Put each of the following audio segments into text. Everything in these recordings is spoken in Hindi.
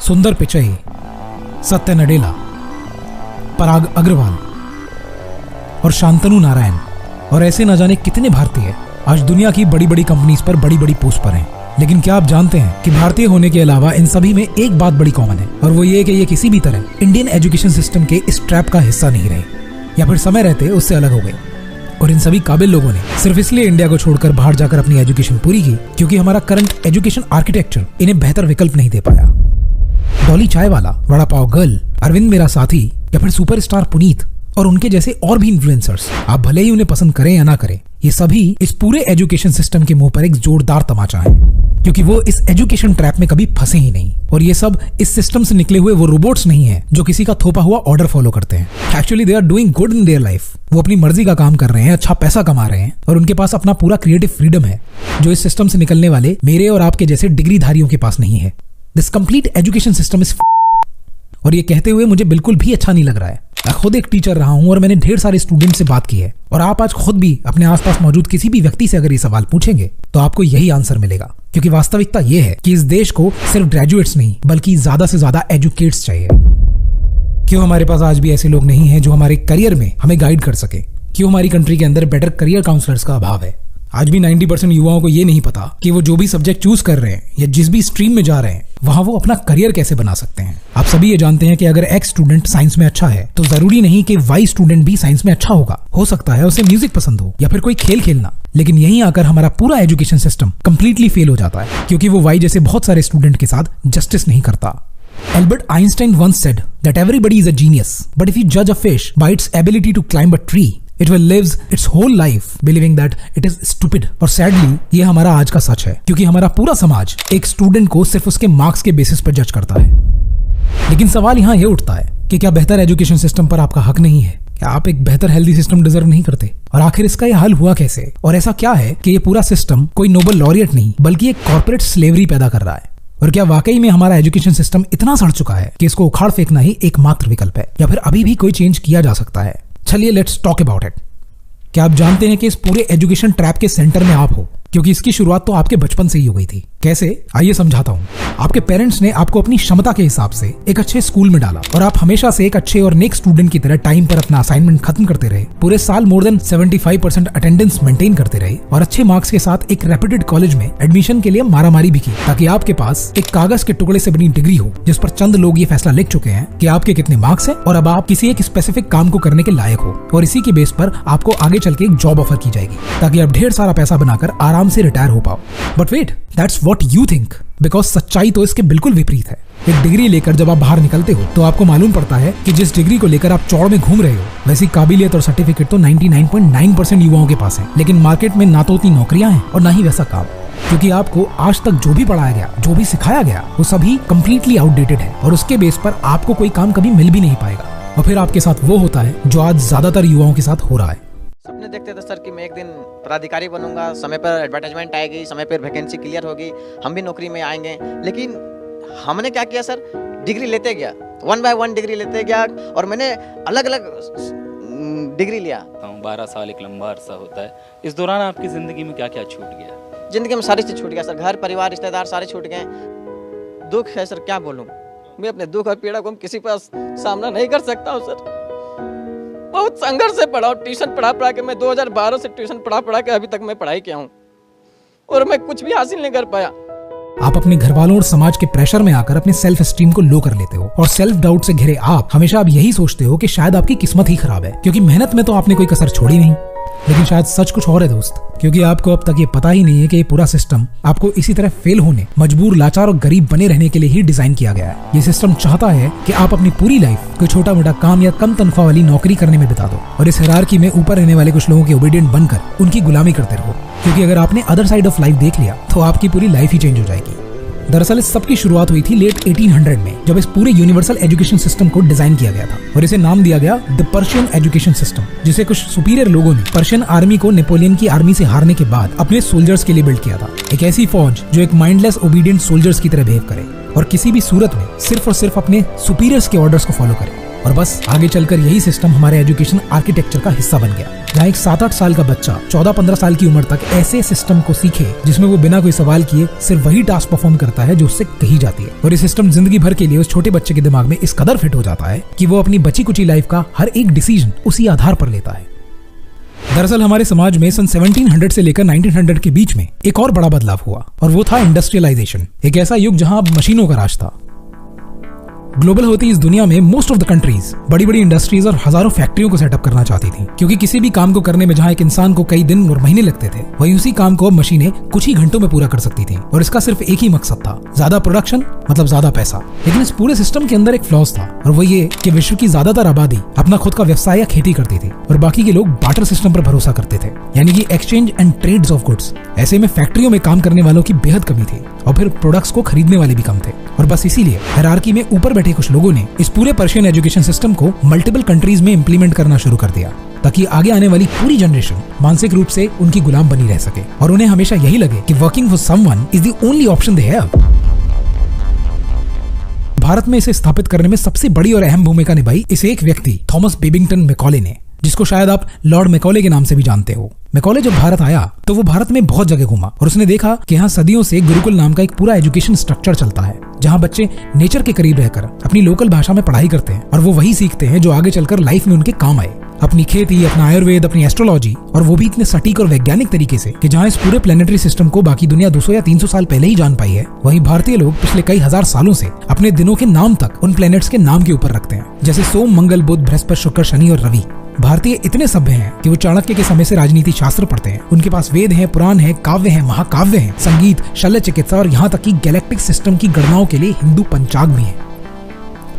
सुंदर पिचई, सत्य नडेला, पराग अग्रवाल और शांतनु नारायण और ऐसे न जाने कितने भारतीय आज दुनिया की बड़ी बड़ी कंपनीज पर बड़ी बड़ी पोस्ट पर हैं। लेकिन क्या आप जानते हैं कि भारतीय होने के अलावा इन सभी में एक बात बड़ी कॉमन है, और वो ये कि ये किसी भी तरह इंडियन एजुकेशन सिस्टम के इस ट्रैप का हिस्सा नहीं रहे, या फिर समय रहते उससे अलग हो गए। और इन सभी काबिल लोगों ने सिर्फ इसलिए इंडिया को छोड़कर बाहर जाकर अपनी एजुकेशन पूरी की क्योंकि हमारा करंट एजुकेशन आर्किटेक्चर इन्हें बेहतर विकल्प नहीं दे पाया। डॉली चाय वाला, वड़ा पाव गर्ल, अरविंद मेरा साथी या फिर सुपरस्टार पुनीत और उनके जैसे और भी इन्फ्लुएंसर्स, आप भले ही उन्हें पसंद करें या ना करें, ये सभी इस पूरे एजुकेशन सिस्टम के मुंह पर एक जोरदार तमाचा है, क्योंकि वो इस एजुकेशन ट्रैप में कभी फंसे ही नहीं। और ये सब इस सिस्टम से निकले हुए वो रोबोट्स नहीं है जो किसी का थोपा हुआ ऑर्डर फॉलो करते हैं। Actually they are doing good in their life. वो अपनी मर्जी का काम कर रहे हैं, अच्छा पैसा कमा रहे हैं और उनके पास अपना पूरा क्रिएटिव फ्रीडम है, जो इस सिस्टम से निकलने वाले मेरे और आपके जैसे डिग्रीधारियों के पास नहीं है। This complete education system is और ये कहते हुए मुझे बिल्कुल भी अच्छा नहीं लग रहा है। मैं खुद एक टीचर रहा हूं और मैंने ढेर सारे स्टूडेंट से बात की है, और आप आज खुद भी अपने आसपास मौजूद किसी भी व्यक्ति से अगर ये सवाल पूछेंगे तो आपको यही आंसर मिलेगा, क्योंकि वास्तविकता ये है कि इस देश को सिर्फ ग्रेजुएट्स नहीं बल्कि ज्यादा से ज्यादा एजुकेट्स चाहिए। क्यों हमारे पास आज भी ऐसे लोग नहीं हैं जो हमारे करियर में हमें गाइड कर सके? क्यों हमारी कंट्री के अंदर बेटर करियर काउंसलर्स का अभाव है? आज भी 90% युवाओं को ये नहीं पता कि वो जो भी सब्जेक्ट चूज कर रहे हैं या जिस भी स्ट्रीम में जा रहे हैं वहां वो अपना करियर कैसे बना सकते हैं। आप सभी ये जानते हैं कि अगर एक्स स्टूडेंट साइंस में अच्छा है तो जरूरी नहीं कि वाई स्टूडेंट भी साइंस में अच्छा होगा। हो सकता है उसे म्यूजिक पसंद हो या फिर कोई खेल खेलना, लेकिन यहीं आकर हमारा पूरा एजुकेशन सिस्टम कंप्लीटली फेल हो जाता है, क्योंकि वो वाई जैसे बहुत सारे स्टूडेंट के साथ जस्टिस नहीं करता। Albert Einstein once said that everybody is a genius, but if you judge a fish by its ability to climb a tree, it will live its whole life believing that it is stupid. और sadly ये हमारा आज का सच है, क्योंकि हमारा पूरा समाज एक स्टूडेंट को सिर्फ उसके मार्क्स के बेसिस पर जज करता है। लेकिन सवाल यहाँ ये उठता है कि क्या बेहतर एजुकेशन सिस्टम पर आपका हक नहीं है? क्या आप एक बेहतर हेल्दी सिस्टम डिजर्व नहीं करते? और आखिर इसका यह हल हुआ कैसे? और ऐसा क्या है कि ये पूरा सिस्टम कोई नोबल लॉरियट नहीं बल्कि एक कॉर्पोरेट स्लेवरी पैदा कर रहा है? और क्या वाकई में हमारा एजुकेशन सिस्टम इतना सड़ चुका है कि इसको उखाड़ फेंकना ही एकमात्र विकल्प है, या फिर अभी भी कोई चेंज किया जा सकता है? चलिए लेट्स टॉक अबाउट इट। क्या आप जानते हैं कि इस पूरे एजुकेशन ट्रैप के सेंटर में आप हो? क्योंकि इसकी शुरुआत तो आपके बचपन से ही हो गई थी। कैसे? आइए समझाता हूँ। आपके पेरेंट्स ने आपको अपनी क्षमता के हिसाब से एक अच्छे स्कूल में डाला और आप हमेशा से एक अच्छे और नेक स्टूडेंट की तरह टाइम पर अपना असाइनमेंट खत्म करते रहे, पूरे साल मोर देन 75% अटेंडेंस मेंटेन करते रहे और अच्छे मार्क्स के साथ एक रेप्यूटेड कॉलेज में एडमिशन के लिए मारामारी भी की, ताकि आपके पास एक कागज के टुकड़े से बनी डिग्री हो जिस पर चंद लोग ये फैसला लिख चुके हैं कि आपके कितने मार्क्स हैं और अब आप किसी एक स्पेसिफिक काम को करने के लायक हो, और इसी के बेस पर आपको आगे चल के एक जॉब ऑफर की जाएगी ताकि आप ढेर सारा पैसा बनाकर आराम से रिटायर हो पाओ। But wait, that's what you think, because सच्चाई तो इसके बिल्कुल विपरीत है। एक डिग्री लेकर जब आप बाहर निकलते हो तो आपको मालूम पड़ता है कि जिस डिग्री को लेकर आप चौड़ में घूम रहे हो वैसी काबिलियत और सर्टिफिकेट तो 99.9% युवाओं के पास है, लेकिन मार्केट में ना तो उतनी नौकरियां हैं और ना ही वैसा काम, क्योंकि आपको आज तक जो भी पढ़ाया गया, जो भी सिखाया गया, वो सभी कंप्लीटली आउटडेटेड है और उसके बेस पर आपको कोई काम कभी मिल भी नहीं पाएगा। और फिर आपके साथ वो होता है जो आज ज्यादातर युवाओं के साथ हो रहा है। सपने देखते थे सर कि मैं एक दिन पदाधिकारी बनूंगा, समय पर एडवर्टाइजमेंट आएगी, समय पर वैकेंसी क्लियर होगी, हम भी नौकरी में आएंगे। लेकिन हमने क्या किया सर, डिग्री लेते गया, 1 बाय 1 डिग्री लेते गया और मैंने अलग अलग डिग्री लिया। 12 साल एक लंबा अरसा होता है। इस दौरान आपकी ज़िंदगी में क्या क्या छूट गया? ज़िंदगी में सारी चीज़ छूट गया सर, घर परिवार रिश्तेदार सारे छूट गए। दुख है सर, क्या बोलूँ, मैं अपने दुख और पीड़ा को किसी पर सामना नहीं कर सकता हूँ सर। बहुत संघर्ष से पढ़ा हूँ, ट्यूशन पढ़ा के मैं 2012 से ट्यूशन पढ़ा के अभी तक मैं पढ़ाई किया हूँ और मैं कुछ भी हासिल नहीं कर पाया। आप अपने घर वालों और समाज के प्रेशर में आकर अपने सेल्फ एस्टीम को लो कर लेते हो और सेल्फ डाउट से घिरे आप हमेशा अब यही सोचते हो कि शायद आपकी किस्मत ही खराब है, क्योंकि मेहनत में तो आपने कोई कसर छोड़ी नहीं। लेकिन शायद सच कुछ और है दोस्त, क्योंकि आपको अब तक ये पता ही नहीं है कि ये पूरा सिस्टम आपको इसी तरह फेल होने, मजबूर, लाचार और गरीब बने रहने के लिए ही डिजाइन किया गया है। ये सिस्टम चाहता है कि आप अपनी पूरी लाइफ कोई छोटा मोटा काम या कम तनख्वाह वाली नौकरी करने में बिता दो और इस हायरार्की में ऊपर रहने वाले कुछ लोगों के ओबीडिएंट बनकर उनकी गुलामी करते रहो, क्योंकि अगर आपने अदर साइड ऑफ लाइफ देख लिया तो आपकी पूरी लाइफ ही चेंज हो जाएगी। दरअसल इस सब की शुरुआत हुई थी लेट 1800 में, जब इस पूरे यूनिवर्सल एजुकेशन सिस्टम को डिजाइन किया गया था और इसे नाम दिया गया द पर्शियन एजुकेशन सिस्टम, जिसे कुछ सुपीरियर लोगों ने पर्शियन आर्मी को नेपोलियन की आर्मी से हारने के बाद अपने सोल्जर्स के लिए बिल्ड किया था। एक ऐसी फौज जो एक माइंडलेस ओबीडिएंट सोल्जर्स की तरह बिहेव करे और किसी भी सूरत में सिर्फ और सिर्फ अपने सुपीरियर्स के ऑर्डर्स को फॉलो करे। और बस आगे चलकर यही सिस्टम हमारे एजुकेशन आर्किटेक्चर का हिस्सा बन गया, जहाँ एक 7-8 साल का बच्चा 14-15 साल की उम्र तक ऐसे सिस्टम को सीखे जिसमें वो बिना कोई सवाल किए सिर्फ वही टास्क परफॉर्म करता है जो उससे कही जाती है। और ये सिस्टम जिंदगी भर के लिए उस छोटे बच्चे के दिमाग में इस कदर फिट हो जाता है कि वो अपनी बची कुची लाइफ का हर एक डिसीजन उसी आधार पर लेता है। दरअसल हमारे समाज में सन 1700 से लेकर 1900 के बीच में एक और बड़ा बदलाव हुआ, और वो था इंडस्ट्रियलाइजेशन। एक ऐसा युग जहां अब मशीनों का राज था। ग्लोबल होती इस दुनिया में मोस्ट ऑफ द कंट्रीज बड़ी बड़ी इंडस्ट्रीज और हजारों फैक्ट्रियों को सेटअप करना चाहती थी, क्योंकि किसी भी काम को करने में जहां एक इंसान को कई दिन और महीने लगते थे, वही उसी काम को अब मशीनें कुछ ही घंटों में पूरा कर सकती थी। और इसका सिर्फ एक ही मकसद था, ज्यादा प्रोडक्शन मतलब ज्यादा पैसा। लेकिन इस पूरे सिस्टम के अंदर एक फ्लॉज था, और वो ये कि विश्व की ज्यादातर आबादी अपना खुद का व्यवसाय या खेती करती थी, और बाकी के लोग बार्टर सिस्टम पर भरोसा करते थे, यानी कि exchange and trades of goods. ऐसे में फैक्ट्रियों में काम करने वालों की बेहद कमी थी, और फिर प्रोडक्ट्स को खरीदने वाले भी कम थे। और बस इसीलिए हायरार्की में ऊपर बैठे कुछ लोगों ने इस पूरे पर्शियन एजुकेशन सिस्टम को मल्टीपल कंट्रीज में इंप्लीमेंट करना शुरू कर दिया, ताकि आगे आने वाली पूरी जनरेशन मानसिक रूप से उनकी गुलाम बनी रह सके, और उन्हें हमेशा यही लगे कि working for someone is the only option they have. Bharat में इसे स्थापित करने में सबसे बड़ी और अहम भूमिका निभाई इस एक व्यक्ति थॉमस बेबिंगटन मैकॉले ने, जिसको शायद आप लॉर्ड मैकॉले के नाम से भी जानते हो। मैकॉले जब भारत आया तो वो भारत में बहुत जगह घूमा, और उसने देखा कि यहाँ सदियों से गुरुकुल नाम का एक पूरा एजुकेशन स्ट्रक्चर चलता है, जहाँ बच्चे नेचर के करीब रहकर अपनी लोकल भाषा में पढ़ाई करते हैं, और वो वही सीखते हैं जो आगे चलकर लाइफ में उनके काम आए। अपनी खेती, अपना आयुर्वेद, अपनी एस्ट्रोलॉजी, और वो भी इतने सटीक और वैज्ञानिक तरीके से कि जहाँ इस पूरे प्लेनेटरी सिस्टम को बाकी दुनिया 200 या 300 साल पहले ही जान पाई है, वहीं भारतीय लोग पिछले कई हजार सालों से अपने दिनों के नाम तक उन प्लैनेट्स के नाम के ऊपर रखते हैं, जैसे सोम, मंगल, बुध, बृहस्पति, शुक्र, शनि और रवि। भारतीय इतने सभ्य हैं कि वो चाणक्य के समय से राजनीति शास्त्र पढ़ते हैं। उनके पास वेद हैं, पुराण हैं, काव्य हैं, महाकाव्य हैं, संगीत, शल्य चिकित्सा, और यहाँ तक कि गैलेक्टिक सिस्टम की गणनाओं के लिए हिंदू पंचांग भी है।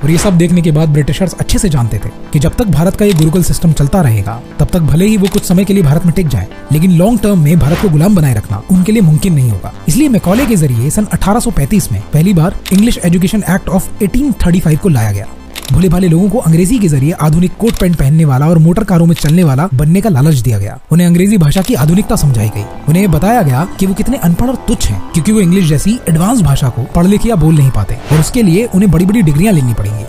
और ये सब देखने के बाद ब्रिटिशर्स अच्छे से जानते थे कि जब तक भारत का ये गुरुकुल सिस्टम चलता रहेगा, तब तक भले ही वो कुछ समय के लिए भारत में टिक जाए, लेकिन लॉन्ग टर्म में भारत को गुलाम बनाए रखना उनके लिए मुमकिन नहीं होगा। इसलिए मैकॉले के जरिए सन 1835 में पहली बार इंग्लिश एजुकेशन एक्ट ऑफ 1835 को लाया गया। भोले भाले लोगों को अंग्रेजी के जरिए आधुनिक कोट पैंट पहनने वाला और मोटर कारों में चलने वाला बनने का लालच दिया गया। उन्हें अंग्रेजी भाषा की आधुनिकता समझाई गई। उन्हें बताया गया कि वो कितने अनपढ़ और तुच्छ हैं, क्योंकि वो इंग्लिश जैसी एडवांस भाषा को पढ़ लिख या बोल नहीं पाते, और उसके लिए उन्हें बड़ी बड़ी डिग्रियां लेनी पड़ेंगी।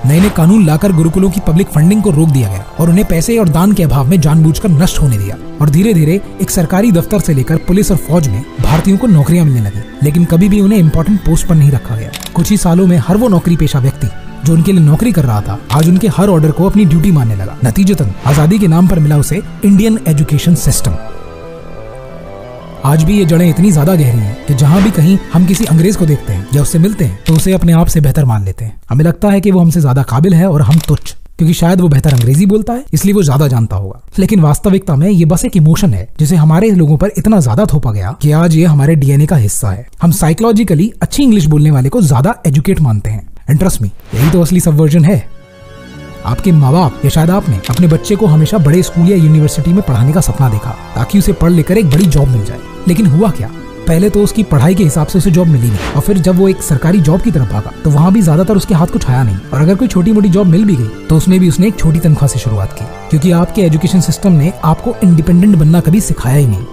नए नए कानून लाकर गुरुकुलों की पब्लिक फंडिंग को रोक दिया गया, और उन्हें पैसे और दान के अभाव में जानबूझकर नष्ट होने दिया। और धीरे धीरे एक सरकारी दफ्तर से लेकर पुलिस और फौज में भारतीयों को नौकरियां मिलने लगी, लेकिन कभी भी उन्हें इंपॉर्टेंट पोस्ट पर नहीं रखा गया। कुछ ही सालों में हर वो नौकरी पेशा व्यक्ति जो उनके लिए नौकरी कर रहा था, आज उनके हर ऑर्डर को अपनी ड्यूटी मानने लगा। नतीजतन आजादी के नाम पर मिला उसे इंडियन एजुकेशन सिस्टम। आज भी ये जड़ें इतनी ज्यादा गहरी हैं कि जहां भी कहीं हम किसी अंग्रेज को देखते हैं या उससे मिलते हैं, तो उसे अपने आप से बेहतर मान लेते हैं। हमें लगता है कि वो हमसे ज्यादा काबिल है और हम तुच्छ, क्योंकि शायद वो बेहतर अंग्रेजी बोलता है, इसलिए वो ज्यादा जानता होगा। लेकिन वास्तविकता में ये बस एक इमोशन है जिसे हमारे लोगों पर इतना ज्यादा थोपा गया कि आज ये हमारे डीएनए का हिस्सा है। हम साइकोलॉजिकली अच्छी इंग्लिश बोलने वाले को ज्यादा एजुकेट मानते हैं। एंड ट्रस्ट मी, यही तो असली सबवर्जन है। आपके माँ बाप या शायद आपने अपने बच्चे को हमेशा बड़े स्कूल या यूनिवर्सिटी में पढ़ाने का सपना देखा, ताकि उसे पढ़ लेकर एक बड़ी जॉब मिल जाए। लेकिन हुआ क्या? पहले तो उसकी पढ़ाई के हिसाब से उसे जॉब मिली नहीं, और फिर जब वो एक सरकारी जॉब की तरफ भागा तो वहाँ भी ज्यादातर उसके हाथ कुछ आया नहीं, और अगर कोई छोटी मोटी जॉब मिल भी गई तो उसमें भी उसने एक छोटी तनख्वाह से शुरुआत की, क्योंकि आपके एजुकेशन सिस्टम ने आपको इंडिपेंडेंट बनना कभी सिखाया ही नहीं।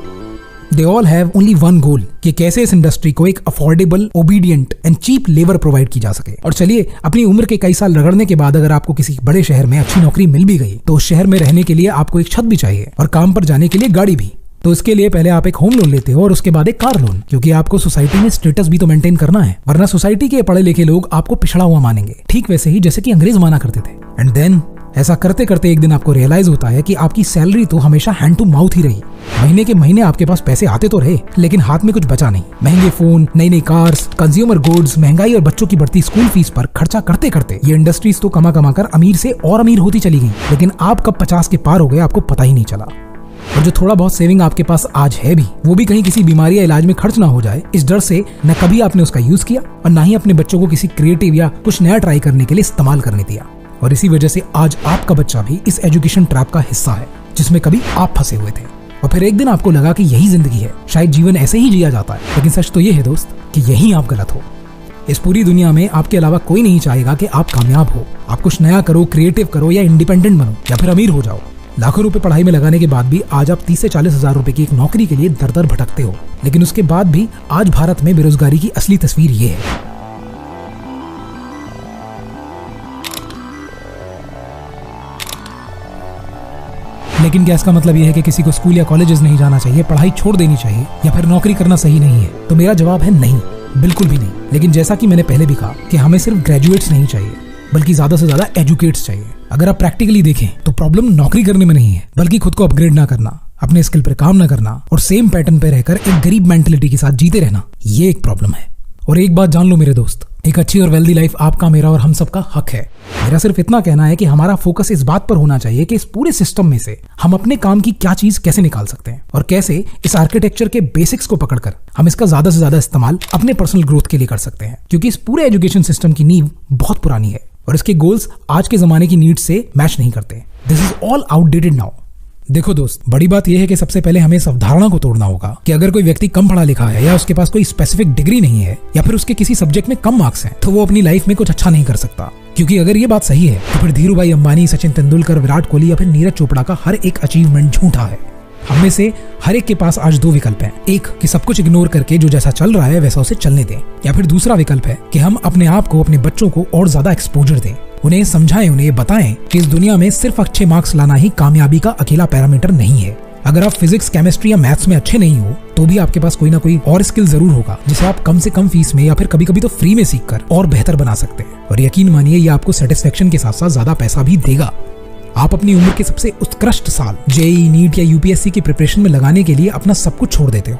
They all have only one goal कि कैसे इस इंडस्ट्री को एक affordable, obedient and cheap labour provide की जा सके। और चलिए, अपनी उम्र के कई साल रगड़ने के बाद अगर आपको किसी बड़े शहर में अच्छी नौकरी मिल भी गई, तो उस शहर में रहने के लिए आपको एक छत भी चाहिए और काम पर जाने के लिए गाड़ी भी। तो इसके लिए पहले आप एक होम लोन लेते हो और उसके बाद एक कार लोन, क्योंकि आपको सोसाइटी में स्टेटस भी तो मेंटेन करना है, वरना सोसाइटी के पढ़े लिखे लोग आपको पिछड़ा हुआ मानेंगे, ठीक वैसे ही जैसे कि अंग्रेज माना करते थे। एंड देन ऐसा करते करते एक दिन आपको रियलाइज होता है कि आपकी सैलरी तो हमेशा हैंड टू माउथ ही रही। महीने के महीने आपके पास पैसे आते तो रहे, लेकिन हाथ में कुछ बचा नहीं। महंगे फोन, नई नई कार्स, कंज्यूमर गुड्स, महंगाई और बच्चों की बढ़ती स्कूल फीस पर खर्चा करते करते ये इंडस्ट्रीज तो कमा कमा कर अमीर से और अमीर होती चली गई, लेकिन आप कब 50 के पार हो गए आपको पता ही नहीं चला। और जो थोड़ा बहुत सेविंग आपके पास आज है भी, वो भी कहीं किसी बीमारी या इलाज में खर्च ना हो जाए, इस डर से न कभी आपने उसका यूज किया और ना ही अपने बच्चों को किसी क्रिएटिव या कुछ नया ट्राई करने के लिए इस्तेमाल करने दिया। और इसी वजह से आज आपका बच्चा भी इस एजुकेशन ट्रैप का हिस्सा है जिसमें कभी आप फंसे हुए थे। और फिर एक दिन आपको लगा कि यही जिंदगी है, शायद जीवन ऐसे ही जिया जाता है। लेकिन सच तो ये है दोस्त कि यही आप गलत हो। इस पूरी दुनिया में आपके अलावा कोई नहीं चाहेगा कि आप कामयाब हो। आप कुछ नया करो, क्रिएटिव करो, या इंडिपेंडेंट बनो, या फिर अमीर हो जाओ। लाखों रुपए पढ़ाई में लगाने के बाद भी आज आप 30 से 40 हजार रुपए की एक नौकरी के लिए दर दर भटकते हो। लेकिन उसके बाद भी आज भारत में बेरोजगारी की असली तस्वीर ये है। लेकिन क्या इसका मतलब यह है कि किसी को स्कूल या कॉलेजेस नहीं जाना चाहिए, पढ़ाई छोड़ देनी चाहिए या फिर नौकरी करना सही नहीं है? तो मेरा जवाब है नहीं, बिल्कुल भी नहीं। लेकिन जैसा कि मैंने पहले भी कहा कि हमें सिर्फ ग्रेजुएट्स नहीं चाहिए, बल्कि ज्यादा से ज्यादा एजुकेट्स चाहिए। अगर आप प्रैक्टिकली देखें तो प्रॉब्लम नौकरी करने में नहीं है, बल्कि खुद को अपग्रेड ना करना, अपने स्किल पर काम ना करना और सेम पैटर्न पे रहकर एक गरीब मेंटलिटी के साथ जीते रहना, ये एक प्रॉब्लम है। और एक बात जान लो मेरे दोस्त, एक अच्छी और वेल्दी लाइफ आपका, मेरा और हम सबका हक है। मेरा सिर्फ इतना कहना है कि हमारा फोकस इस बात पर होना चाहिए कि इस पूरे सिस्टम में से हम अपने काम की क्या चीज कैसे निकाल सकते हैं और कैसे इस आर्किटेक्चर के बेसिक्स को पकड़कर हम इसका ज्यादा से ज्यादा इस्तेमाल अपने पर्सनल ग्रोथ के लिए कर सकते हैं। क्योंकि इस पूरे एजुकेशन सिस्टम की नींव बहुत पुरानी है और इसके गोल्स आज के जमाने की नीड्स से मैच नहीं करते। This is all outdated now. देखो दोस्त, बड़ी बात यह है कि सबसे पहले हमें इस अवधारणा को तोड़ना होगा कि अगर कोई व्यक्ति कम पढ़ा लिखा है या उसके पास कोई स्पेसिफिक डिग्री नहीं है या फिर उसके किसी सब्जेक्ट में कम मार्क्स हैं, तो वो अपनी लाइफ में कुछ अच्छा नहीं कर सकता। क्योंकि अगर ये बात सही है तो फिर धीरू भाई अंबानी, सचिन तेंदुलकर, विराट कोहली या फिर नीरज चोपड़ा का हर एक अचीवमेंट झूठा है। हम में से हर एक के पास आज दो विकल्प हैं। एक कि सब कुछ इग्नोर करके जो जैसा चल रहा है वैसा उसे चलने दें, या फिर दूसरा विकल्प है कि हम अपने आप को, अपने बच्चों को और ज्यादा एक्सपोजर दें, उन्हें समझाएं, उन्हें बताएं कि इस दुनिया में सिर्फ अच्छे मार्क्स लाना ही कामयाबी का अकेला पैरामीटर नहीं है। अगर आप फिजिक्स, केमिस्ट्री या मैथ्स में अच्छे नहीं हो तो भी आपके पास कोई ना कोई और स्किल जरूर होगा जिसे आप कम से कम फीस में या फिर कभी कभी तो फ्री में सीखकर और बेहतर बना सकते हैं। और यकीन मानिए ये आपको सेटिस्फेक्शन के साथ साथ ज्यादा पैसा भी देगा। आप अपनी उम्र के सबसे उत्कृष्ट साल जेईई, नीट या यूपीएससी की प्रिपरेशन में लगाने के लिए अपना सब कुछ छोड़ देते हो,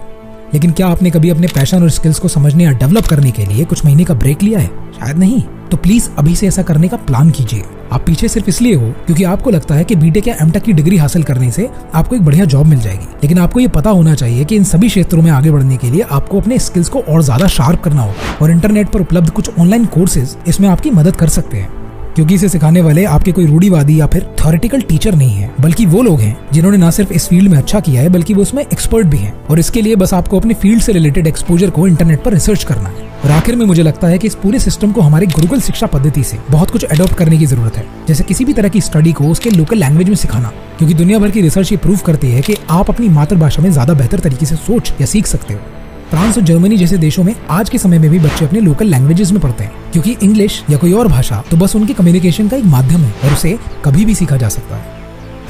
लेकिन क्या आपने कभी अपने पैशन और स्किल्स को समझने या डेवलप करने के लिए कुछ महीने का ब्रेक लिया है? शायद नहीं। तो प्लीज अभी से ऐसा करने का प्लान कीजिए। आप पीछे सिर्फ इसलिए हो क्योंकि आपको लगता है कि बीटेक या एमटेक की डिग्री हासिल करने से आपको एक बढ़िया जॉब मिल जाएगी, लेकिन आपको ये पता होना चाहिए कि इन सभी क्षेत्रों में आगे बढ़ने के लिए आपको अपने स्किल्स को और ज्यादा शार्प करना होगा। और इंटरनेट पर उपलब्ध कुछ ऑनलाइन कोर्सेज इसमें आपकी मदद कर सकते हैं, क्योंकि इसे सिखाने वाले आपके कोई रूढ़िवादी या फिर थ्योरेटिकल टीचर नहीं है, बल्कि वो लोग हैं जिन्होंने ना सिर्फ इस फील्ड में अच्छा किया है बल्कि वो उसमें एक्सपर्ट भी हैं। और इसके लिए बस आपको अपने फील्ड से रिलेटेड एक्सपोजर को इंटरनेट पर रिसर्च करना है। और आखिर में मुझे लगता है कि इस पूरे सिस्टम को हमारे गुरुकुल शिक्षा पद्धति से बहुत कुछ अडॉप्ट करने की जरूरत है, जैसे किसी भी तरह की स्टडी को उसके लोकल लैंग्वेज में सिखाना, क्योंकि दुनिया भर की रिसर्च ये प्रूव करती है कि आप अपनी मातृभाषा में ज्यादा बेहतर तरीके से सोच या सीख सकते हो। फ्रांस और जर्मनी जैसे देशों में आज के समय में भी बच्चे अपने लोकल लैंग्वेजेस में पढ़ते हैं, क्योंकि इंग्लिश या कोई और भाषा तो बस उनके कम्युनिकेशन का एक माध्यम है और उसे कभी भी सीखा जा सकता है।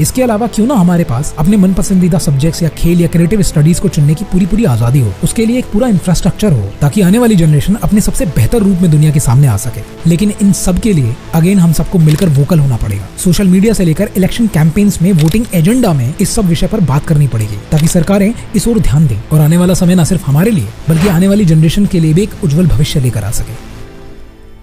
इसके अलावा क्यों ना हमारे पास अपने मन पसंदीदा सब्जेक्ट्स या खेल या क्रिएटिव स्टडीज को चुनने की पूरी आजादी हो, उसके लिए एक पूरा इंफ्रास्ट्रक्चर हो, ताकि आने वाली जनरेशन अपने सबसे बेहतर रूप में दुनिया के सामने आ सके। लेकिन इन सब के लिए अगेन हम सबको मिलकर वोकल होना पड़ेगा। सोशल मीडिया से लेकर इलेक्शन कैंपेन्स में, वोटिंग एजेंडा में इस सब विषय पर बात करनी पड़ेगी, ताकि सरकारें इस ओर ध्यान दें और आने वाला समय न सिर्फ हमारे लिए बल्कि आने वाली जनरेशन के लिए भी एक उज्जवल भविष्य लेकर आ सके।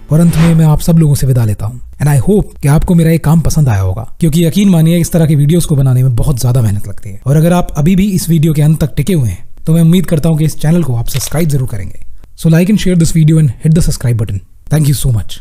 और अंत में मैं आप सब लोगों से विदा लेता हूँ एंड आई होप कि आपको मेरा ये काम पसंद आया होगा, क्योंकि यकीन मानिए इस तरह की वीडियोस को बनाने में बहुत ज्यादा मेहनत लगती है। और अगर आप अभी भी इस वीडियो के अंत तक टिके हुए हैं तो मैं उम्मीद करता हूँ कि इस चैनल को आप सब्सक्राइब जरूर करेंगे। So like and share this video and hit the subscribe button. Thank you so much.